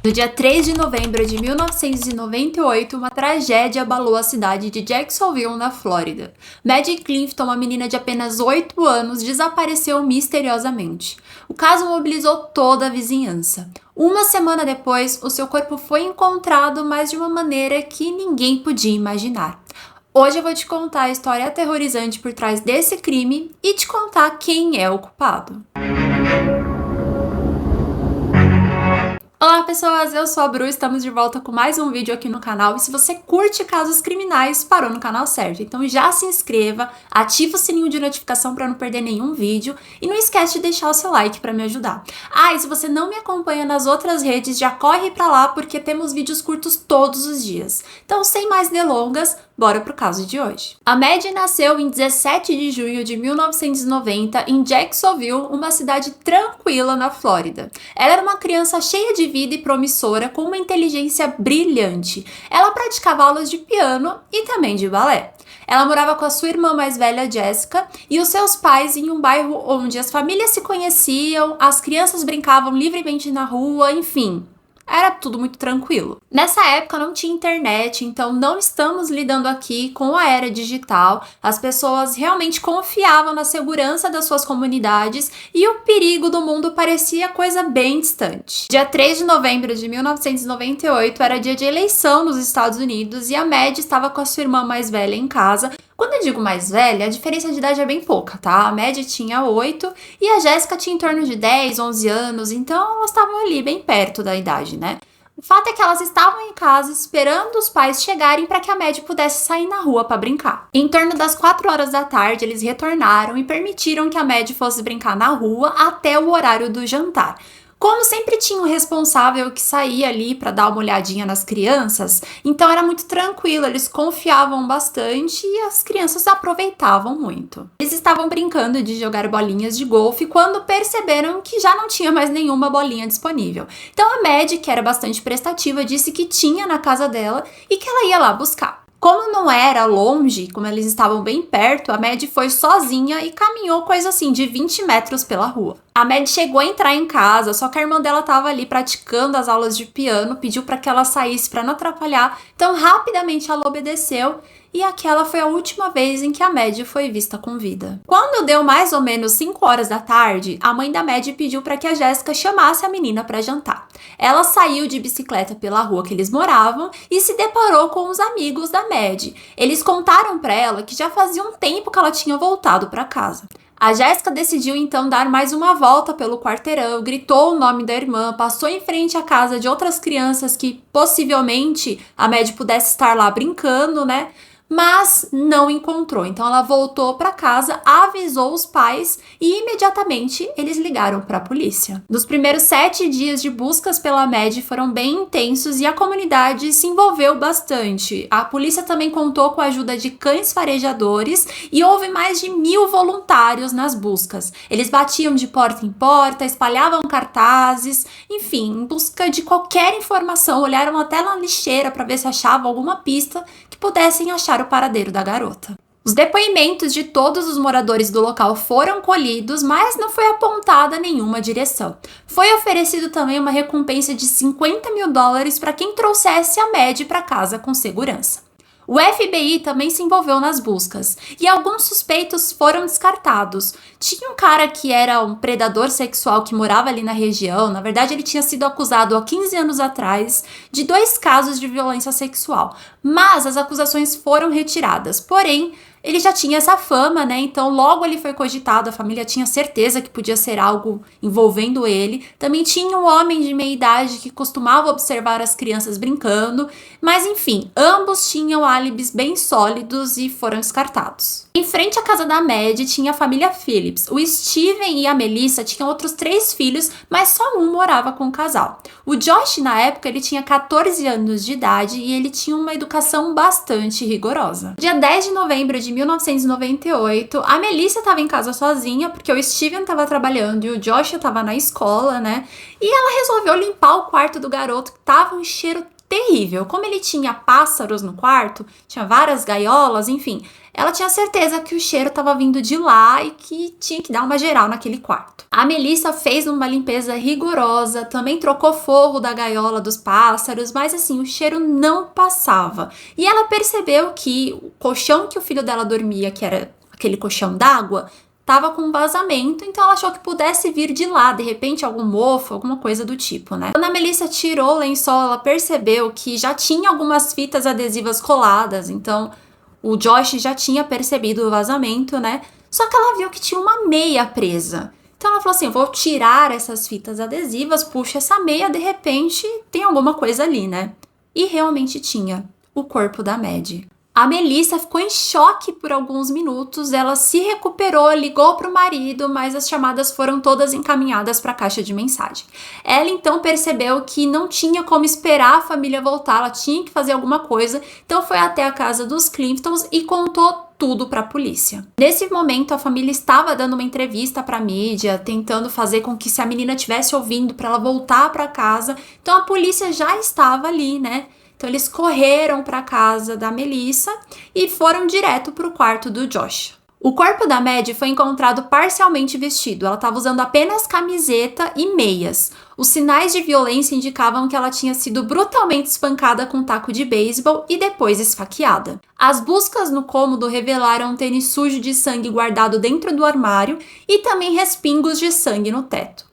No dia 3 de novembro de 1998, uma tragédia abalou a cidade de Jacksonville, na Flórida. Maddie Clifton, uma menina de apenas 8 anos, desapareceu misteriosamente. O caso mobilizou toda a vizinhança. Uma semana depois, o seu corpo foi encontrado, mas de uma maneira que ninguém podia imaginar. Hoje eu vou te contar a história aterrorizante por trás desse crime e te contar quem é o culpado. Olá pessoas, eu sou a Bru, estamos de volta com mais um vídeo aqui no canal e se você curte casos criminais, parou no canal certo. Então já se inscreva, ativa o sininho de notificação para não perder nenhum vídeo e não esquece de deixar o seu like para me ajudar. Ah, e se você não me acompanha nas outras redes, já corre para lá porque temos vídeos curtos todos os dias. Então sem mais delongas, bora pro caso de hoje. A Maddie nasceu em 17 de junho de 1990 em Jacksonville, uma cidade tranquila na Flórida. Ela era uma criança cheia de vida e promissora, com uma inteligência brilhante. Ela praticava aulas de piano e também de balé. Ela morava com a sua irmã mais velha, Jessica, e os seus pais em um bairro onde as famílias se conheciam, as crianças brincavam livremente na rua, enfim. Era tudo muito tranquilo. Nessa época não tinha internet, então não estamos lidando aqui com a era digital. As pessoas realmente confiavam na segurança das suas comunidades e o perigo do mundo parecia coisa bem distante. Dia 3 de novembro de 1998 era dia de eleição nos Estados Unidos e a Maddie estava com a sua irmã mais velha em casa. Quando eu digo mais velha, a diferença de idade é bem pouca, tá? A Maddie tinha 8 e a Jéssica tinha em torno de 10, 11 anos, então elas estavam ali bem perto da idade, né? O fato é que elas estavam em casa esperando os pais chegarem para que a Maddie pudesse sair na rua para brincar. Em torno das 4 horas da tarde, eles retornaram e permitiram que a Maddie fosse brincar na rua até o horário do jantar. Como sempre tinha um responsável que saía ali para dar uma olhadinha nas crianças, então era muito tranquilo, eles confiavam bastante e as crianças aproveitavam muito. Eles estavam brincando de jogar bolinhas de golfe quando perceberam que já não tinha mais nenhuma bolinha disponível. Então a Maddie, que era bastante prestativa, disse que tinha na casa dela e que ela ia lá buscar. Como não era longe, como eles estavam bem perto, a Maddie foi sozinha e caminhou coisa assim de 20 metros pela rua. A Maddie chegou a entrar em casa, só que a irmã dela estava ali praticando as aulas de piano, pediu para que ela saísse para não atrapalhar, então rapidamente ela obedeceu e aquela foi a última vez em que a Maddie foi vista com vida. Quando deu mais ou menos 5 horas da tarde, a mãe da Maddie pediu para que a Jéssica chamasse a menina para jantar. Ela saiu de bicicleta pela rua que eles moravam e se deparou com os amigos da Maddie. Eles contaram para ela que já fazia um tempo que ela tinha voltado para casa. A Jéssica decidiu então dar mais uma volta pelo quarteirão, gritou o nome da irmã, passou em frente à casa de outras crianças que possivelmente a Maddie pudesse estar lá brincando, né? Mas não encontrou. Então ela voltou para casa, avisou os pais e imediatamente eles ligaram para a polícia. Nos primeiros 7 dias de buscas pela Maddie foram bem intensos e a comunidade se envolveu bastante. A polícia também contou com a ajuda de cães farejadores e houve mais de 1.000 voluntários nas buscas. Eles batiam de porta em porta, espalhavam cartazes, enfim, em busca de qualquer informação, olharam até na lixeira para ver se achavam alguma pista que pudessem achar o paradeiro da garota. Os depoimentos de todos os moradores do local foram colhidos, mas não foi apontada nenhuma direção. Foi oferecido também uma recompensa de $50 mil para quem trouxesse a Maddie para casa com segurança. O FBI também se envolveu nas buscas e alguns suspeitos foram descartados. Tinha um cara que era um predador sexual que morava ali na região. Na verdade, ele tinha sido acusado há 15 anos atrás de 2 casos de violência sexual, mas as acusações foram retiradas. Porém, ele já tinha essa fama, né? Então logo ele foi cogitado, a família tinha certeza que podia ser algo envolvendo ele. Também tinha um homem de meia idade que costumava observar as crianças brincando, mas enfim, ambos tinham álibis bem sólidos e foram descartados. Em frente à casa da Maddie tinha a família Phillips. O Steven e a Melissa tinham outros 3 filhos, mas só um morava com o casal. O Josh, na época, ele tinha 14 anos de idade e ele tinha uma educação bastante rigorosa. Dia 10 de novembro de 1998, a Melissa estava em casa sozinha, porque o Steven estava trabalhando e o Josh estava na escola, né? E ela resolveu limpar o quarto do garoto, que tava um cheiro terrível. Como ele tinha pássaros no quarto, tinha várias gaiolas, enfim, ela tinha certeza que o cheiro estava vindo de lá e que tinha que dar uma geral naquele quarto. A Melissa fez uma limpeza rigorosa, também trocou forro da gaiola dos pássaros, mas assim, o cheiro não passava. E ela percebeu que o colchão que o filho dela dormia, que era aquele colchão d'água, estava com vazamento, então ela achou que pudesse vir de lá, de repente algum mofo, alguma coisa do tipo, né? Quando a Melissa tirou o lençol, ela percebeu que já tinha algumas fitas adesivas coladas, então o Josh já tinha percebido o vazamento, né? Só que ela viu que tinha uma meia presa. Então ela falou assim, eu vou tirar essas fitas adesivas, puxa essa meia, de repente tem alguma coisa ali, né? E realmente tinha o corpo da Maddie. A Melissa ficou em choque por alguns minutos, ela se recuperou, ligou para o marido, mas as chamadas foram todas encaminhadas para a caixa de mensagem. Ela então percebeu que não tinha como esperar a família voltar, ela tinha que fazer alguma coisa, então foi até a casa dos Clintons e contou tudo para a polícia. Nesse momento, a família estava dando uma entrevista para a mídia, tentando fazer com que se a menina estivesse ouvindo para ela voltar para casa, então a polícia já estava ali, né? Então eles correram para a casa da Melissa e foram direto para o quarto do Josh. O corpo da Maddie foi encontrado parcialmente vestido, ela estava usando apenas camiseta e meias. Os sinais de violência indicavam que ela tinha sido brutalmente espancada com um taco de beisebol e depois esfaqueada. As buscas no cômodo revelaram um tênis sujo de sangue guardado dentro do armário e também respingos de sangue no teto.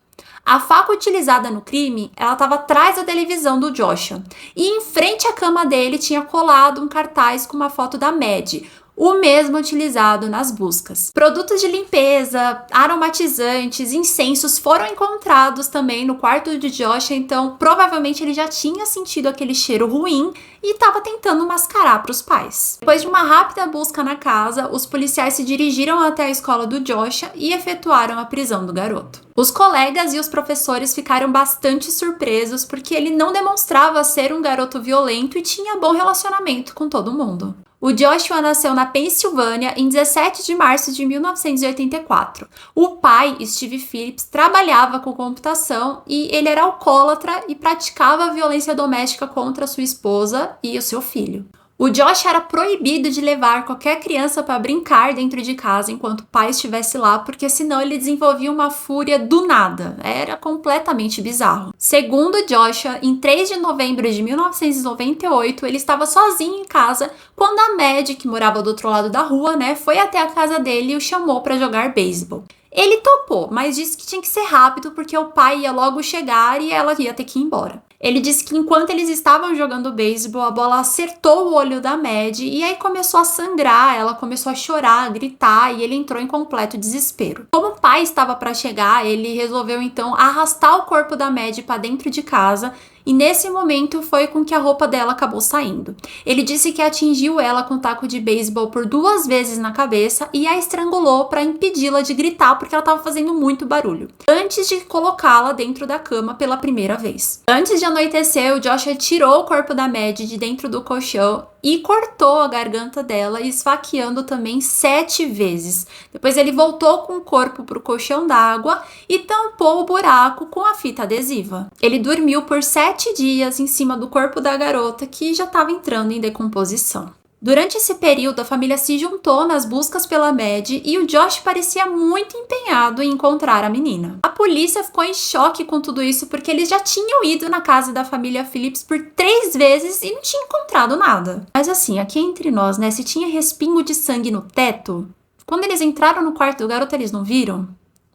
A faca utilizada no crime, ela estava atrás da televisão do Joshua. E em frente à cama dele tinha colado um cartaz com uma foto da Maddie, o mesmo utilizado nas buscas. Produtos de limpeza, aromatizantes, incensos foram encontrados também no quarto de Joshua, então provavelmente ele já tinha sentido aquele cheiro ruim e estava tentando mascarar para os pais. Depois de uma rápida busca na casa, os policiais se dirigiram até a escola do Joshua e efetuaram a prisão do garoto. Os colegas e os professores ficaram bastante surpresos porque ele não demonstrava ser um garoto violento e tinha bom relacionamento com todo mundo. O Joshua nasceu na Pensilvânia em 17 de março de 1984. O pai, Steve Phillips, trabalhava com computação e ele era alcoólatra e praticava violência doméstica contra sua esposa e o seu filho. O Josh era proibido de levar qualquer criança para brincar dentro de casa enquanto o pai estivesse lá, porque senão ele desenvolvia uma fúria do nada. Era completamente bizarro. Segundo Joshua, em 3 de novembro de 1998, ele estava sozinho em casa quando a Maddie, que morava do outro lado da rua, foi até a casa dele e o chamou para jogar beisebol. Ele topou, mas disse que tinha que ser rápido porque o pai ia logo chegar e ela ia ter que ir embora. Ele disse que enquanto eles estavam jogando beisebol, a bola acertou o olho da Maddie e aí começou a sangrar, ela começou a chorar, a gritar e ele entrou em completo desespero. Como o pai estava para chegar, ele resolveu então arrastar o corpo da Maddie para dentro de casa e nesse momento foi com que a roupa dela acabou saindo. Ele disse que atingiu ela com um taco de beisebol por 2 vezes na cabeça e a estrangulou para impedi-la de gritar porque ela estava fazendo muito barulho, antes de colocá-la dentro da cama pela primeira vez. Antes de anoitecer, o Joshua tirou o corpo da Maddie de dentro do colchão e cortou a garganta dela, esfaqueando também 7 vezes. Depois ele voltou com o corpo para o colchão d'água e tampou o buraco com a fita adesiva. Ele dormiu por 7 dias em cima do corpo da garota, que já estava entrando em decomposição. Durante esse período, a família se juntou nas buscas pela Maddie e o Josh parecia muito empenhado em encontrar a menina. A polícia ficou em choque com tudo isso porque eles já tinham ido na casa da família Phillips por 3 vezes e não tinham encontrado nada. Mas assim, aqui entre nós, se tinha respingo de sangue no teto, quando eles entraram no quarto do garoto, eles não viram?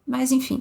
Mas enfim.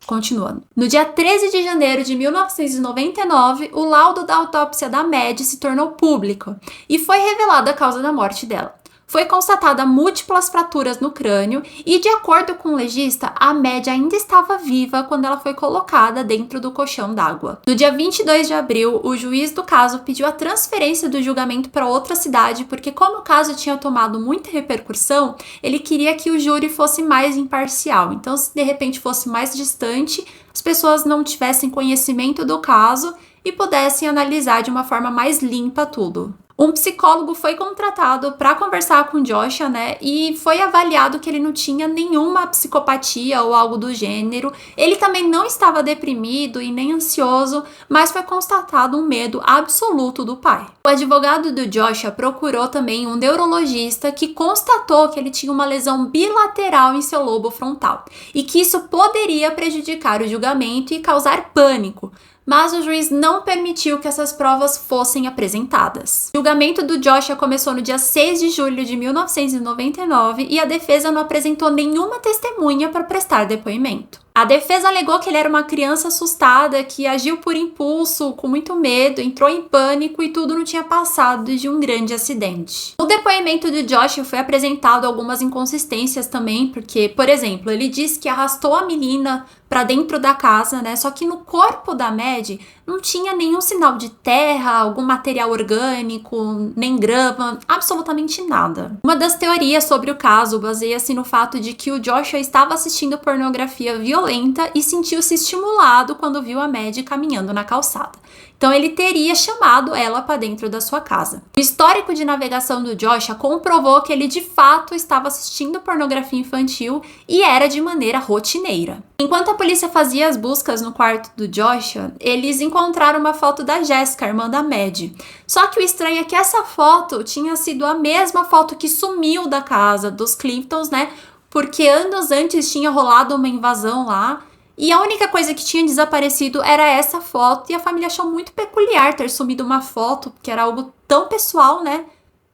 Continuando. No dia 13 de janeiro de 1999, o laudo da autópsia da Maddie se tornou público e foi revelada a causa da morte dela. Foi constatada múltiplas fraturas no crânio e, de acordo com o legista, a Maddie ainda estava viva quando ela foi colocada dentro do colchão d'água. No dia 22 de abril, o juiz do caso pediu a transferência do julgamento para outra cidade porque, como o caso tinha tomado muita repercussão, ele queria que o júri fosse mais imparcial. Então, se de repente fosse mais distante, as pessoas não tivessem conhecimento do caso e pudessem analisar de uma forma mais limpa tudo. Um psicólogo foi contratado para conversar com o Joshua, né? E foi avaliado que ele não tinha nenhuma psicopatia ou algo do gênero. Ele também não estava deprimido e nem ansioso, mas foi constatado um medo absoluto do pai. O advogado do Joshua procurou também um neurologista que constatou que ele tinha uma lesão bilateral em seu lobo frontal e que isso poderia prejudicar o julgamento e causar pânico. Mas o juiz não permitiu que essas provas fossem apresentadas. O julgamento do Joshua começou no dia 6 de julho de 1999 e a defesa não apresentou nenhuma testemunha para prestar depoimento. A defesa alegou que ele era uma criança assustada, que agiu por impulso, com muito medo, entrou em pânico e tudo não tinha passado de um grande acidente. No depoimento de Joshua foi apresentado algumas inconsistências também, porque, por exemplo, ele disse que arrastou a menina para dentro da casa, né? Só que no corpo da Maddie não tinha nenhum sinal de terra, algum material orgânico, nem grama, absolutamente nada. Uma das teorias sobre o caso baseia-se no fato de que o Joshua estava assistindo pornografia violenta e sentiu-se estimulado quando viu a Maddie caminhando na calçada. Então ele teria chamado ela para dentro da sua casa. O histórico de navegação do Joshua comprovou que ele de fato estava assistindo pornografia infantil e era de maneira rotineira. Enquanto a polícia fazia as buscas no quarto do Joshua, eles encontraram uma foto da Jessica, irmã da Maddie. Só que o estranho é que essa foto tinha sido a mesma foto que sumiu da casa dos Cliftons, né? Porque anos antes tinha rolado uma invasão lá. E a única coisa que tinha desaparecido era essa foto, e a família achou muito peculiar ter sumido uma foto, que era algo tão pessoal, né?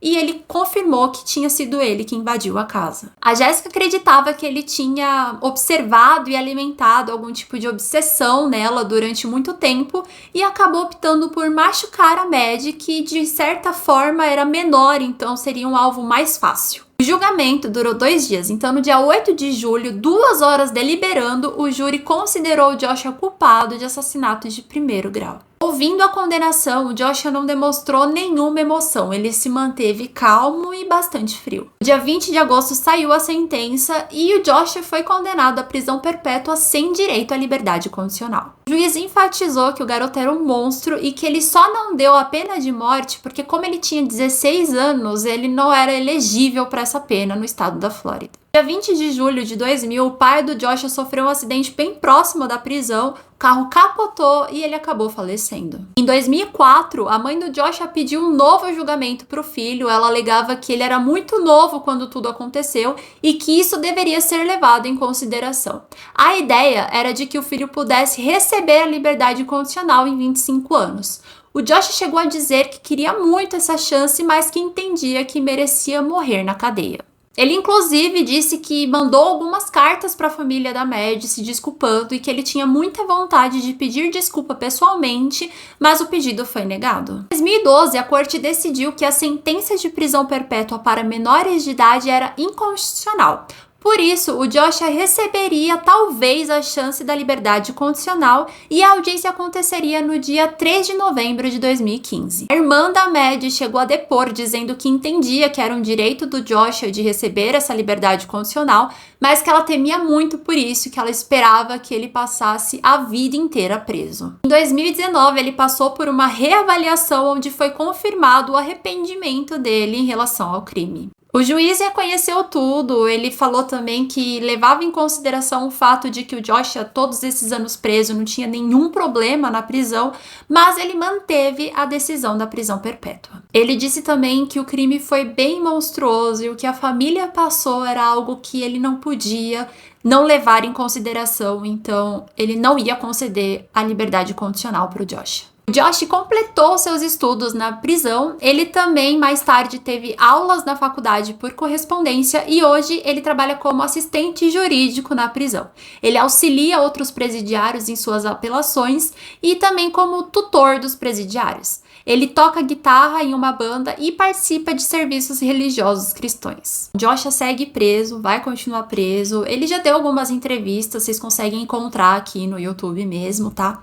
E ele confirmou que tinha sido ele que invadiu a casa. A Jéssica acreditava que ele tinha observado e alimentado algum tipo de obsessão nela durante muito tempo e acabou optando por machucar a Maddie, que de certa forma era menor, então seria um alvo mais fácil. O julgamento durou 2 dias, então no dia 8 de julho, 2 horas deliberando, o júri considerou o Joshua culpado de assassinato de 1º grau. Ouvindo a condenação, o Joshua não demonstrou nenhuma emoção, ele se manteve calmo e bastante frio. No dia 20 de agosto saiu a sentença e o Joshua foi condenado à prisão perpétua sem direito à liberdade condicional. O juiz enfatizou que o garoto era um monstro e que ele só não deu a pena de morte porque, como ele tinha 16 anos, ele não era elegível para essa pena no estado da Flórida. Dia 20 de julho de 2000, o pai do Joshua sofreu um acidente bem próximo da prisão, o carro capotou e ele acabou falecendo. Em 2004, a mãe do Joshua pediu um novo julgamento para o filho. Ela alegava que ele era muito novo quando tudo aconteceu e que isso deveria ser levado em consideração. A ideia era de que o filho pudesse receber a liberdade condicional em 25 anos. O Joshua chegou a dizer que queria muito essa chance, mas que entendia que merecia morrer na cadeia. Ele, inclusive, disse que mandou algumas cartas para a família da Maddie se desculpando e que ele tinha muita vontade de pedir desculpa pessoalmente, mas o pedido foi negado. Em 2012, a corte decidiu que a sentença de prisão perpétua para menores de idade era inconstitucional. Por isso, o Joshua receberia talvez a chance da liberdade condicional e a audiência aconteceria no dia 3 de novembro de 2015. A irmã da Maddie chegou a depor, dizendo que entendia que era um direito do Joshua de receber essa liberdade condicional, mas que ela temia muito por isso, que ela esperava que ele passasse a vida inteira preso. Em 2019, ele passou por uma reavaliação onde foi confirmado o arrependimento dele em relação ao crime. O juiz reconheceu tudo, ele falou também que levava em consideração o fato de que o Joshua, todos esses anos preso, não tinha nenhum problema na prisão, mas ele manteve a decisão da prisão perpétua. Ele disse também que o crime foi bem monstruoso e o que a família passou era algo que ele não podia não levar em consideração, então ele não ia conceder a liberdade condicional para o Joshua. Josh completou seus estudos na prisão, ele também mais tarde teve aulas na faculdade por correspondência e hoje ele trabalha como assistente jurídico na prisão. Ele auxilia outros presidiários em suas apelações e também como tutor dos presidiários. Ele toca guitarra em uma banda e participa de serviços religiosos cristãos. Joshua segue preso, vai continuar preso, ele já deu algumas entrevistas, vocês conseguem encontrar aqui no YouTube mesmo, tá?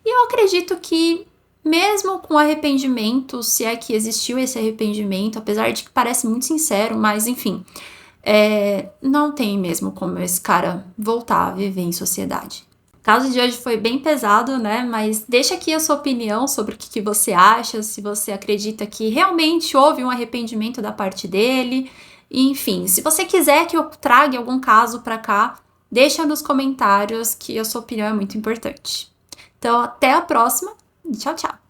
E eu acredito que, mesmo com arrependimento, se é que existiu esse arrependimento, apesar de que parece muito sincero, mas enfim, não tem mesmo como esse cara voltar a viver em sociedade. O caso de hoje foi bem pesado, né? Mas deixa aqui a sua opinião sobre o que você acha, se você acredita que realmente houve um arrependimento da parte dele. Enfim, se você quiser que eu traga algum caso pra cá, deixa nos comentários que a sua opinião é muito importante. Então, até a próxima. Tchau, tchau!